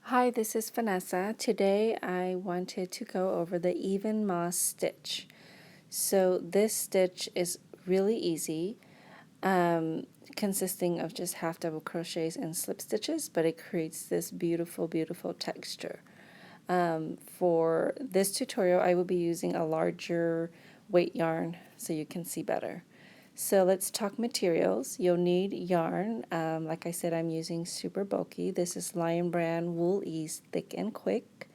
Hi, this is Vanessa. Today I wanted to go over the even moss stitch. So this stitch is really easy, consisting of just half double crochets and slip stitches, but it creates this beautiful, beautiful texture. For this tutorial, I will be using a larger weight yarn so you can see better. So let's talk materials. You'll need yarn. Like I said, I'm using super bulky. This is Lion Brand Wool Ease Thick and Quick.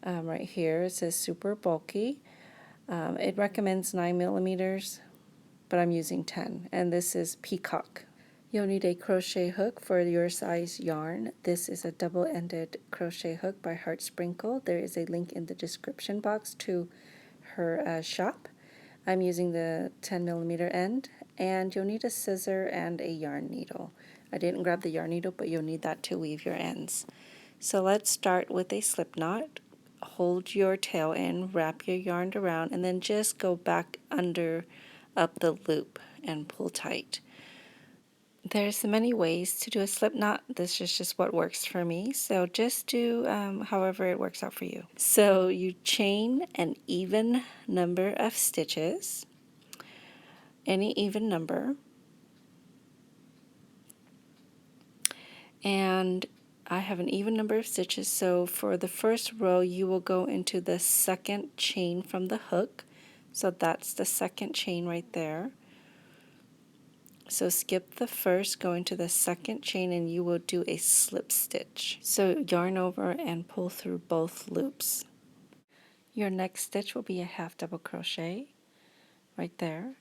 Right here it says super bulky. It recommends 9 millimeters, but I'm using 10. And this is Peacock. You'll need a crochet hook for your size yarn. This is a double-ended crochet hook by Heart Sprinkle. There is a link in the description box to her shop. I'm using the 10 millimeter end, and you'll need a scissor and a yarn needle. I didn't grab the yarn needle, but you'll need that to weave your ends. So let's start with a slip knot. Hold your tail in, wrap your yarn around, and then just go back under up the loop and pull tight. There's many ways to do a slip knot. This is just what works for me. So just do however it works out for you. So you chain an even number of stitches, any even number. And I have an even number of stitches. So for the first row, you will go into the second chain from the hook. So that's the second chain right there. So skip the first, go into the second chain, and you will do a slip stitch. So yarn over and pull through both loops. Your next stitch will be a half double crochet right there.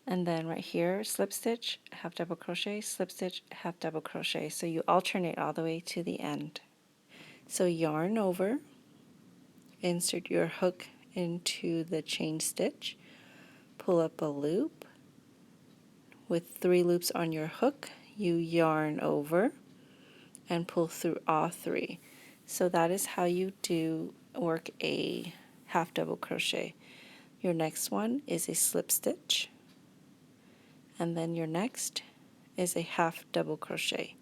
And then right here, slip stitch, half double crochet, slip stitch, half double crochet. So you alternate all the way to the end. So yarn over, insert your hook into the chain stitch, pull up a loop. With 3 loops on your hook, you yarn over and pull through all 3. So that is how you work a half double crochet. Your next one is a slip stitch, and then your next is a half double crochet.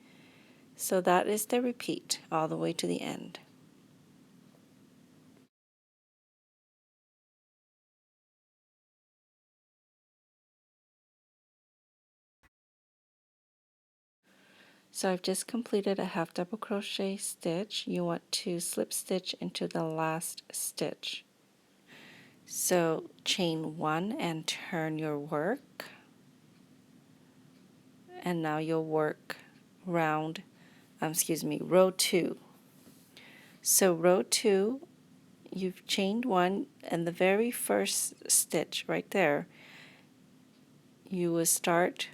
So that is the repeat all the way to the end. So I've just completed a half double crochet stitch. You want to slip stitch into the last stitch. So chain 1 and turn your work, and now you'll work row 2. So row 2, you've chained 1, and the very first stitch right there, you will start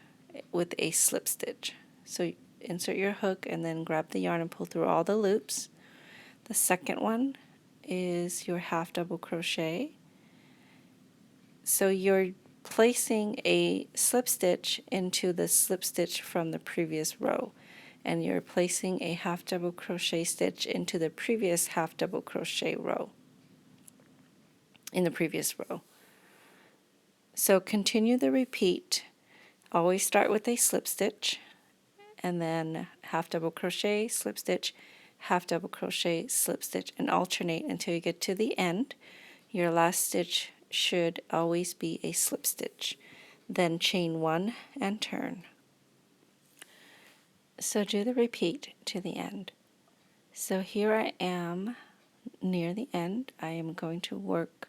with a slip stitch. So insert your hook and then grab the yarn and pull through all the loops. The second one is your half double crochet. So you're placing a slip stitch into the slip stitch from the previous row, and you're placing a half double crochet stitch into the previous half double crochet row in the previous row. So continue the repeat. Always start with a slip stitch, and then half double crochet, slip stitch, half double crochet, slip stitch, and alternate until you get to the end. Your last stitch should always be a slip stitch. Then chain 1 and turn. So do the repeat to the end. So here I am near the end. I am going to work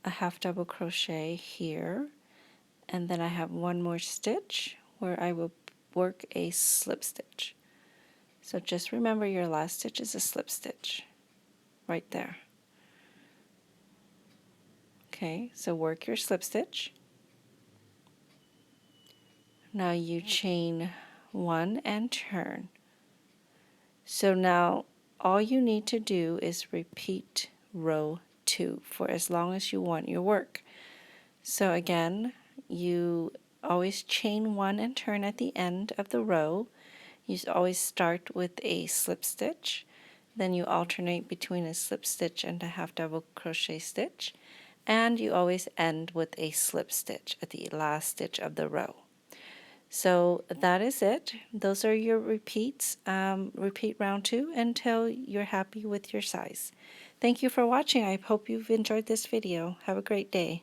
a half double crochet here, and then I have one more stitch where I will work a slip stitch. So just remember your last stitch is a slip stitch right there. Okay, so work your slip stitch. Now you chain 1 and turn. So now all you need to do is repeat row 2 for as long as you want your work. So again, you always chain 1 and turn at the end of the row. You always start with a slip stitch, then you alternate between a slip stitch and a half double crochet stitch, and you always end with a slip stitch at the last stitch of the row. So that is it. Those are your repeats. Repeat round 2 until you're happy with your size. Thank you for watching. I hope you've enjoyed this video. Have a great day.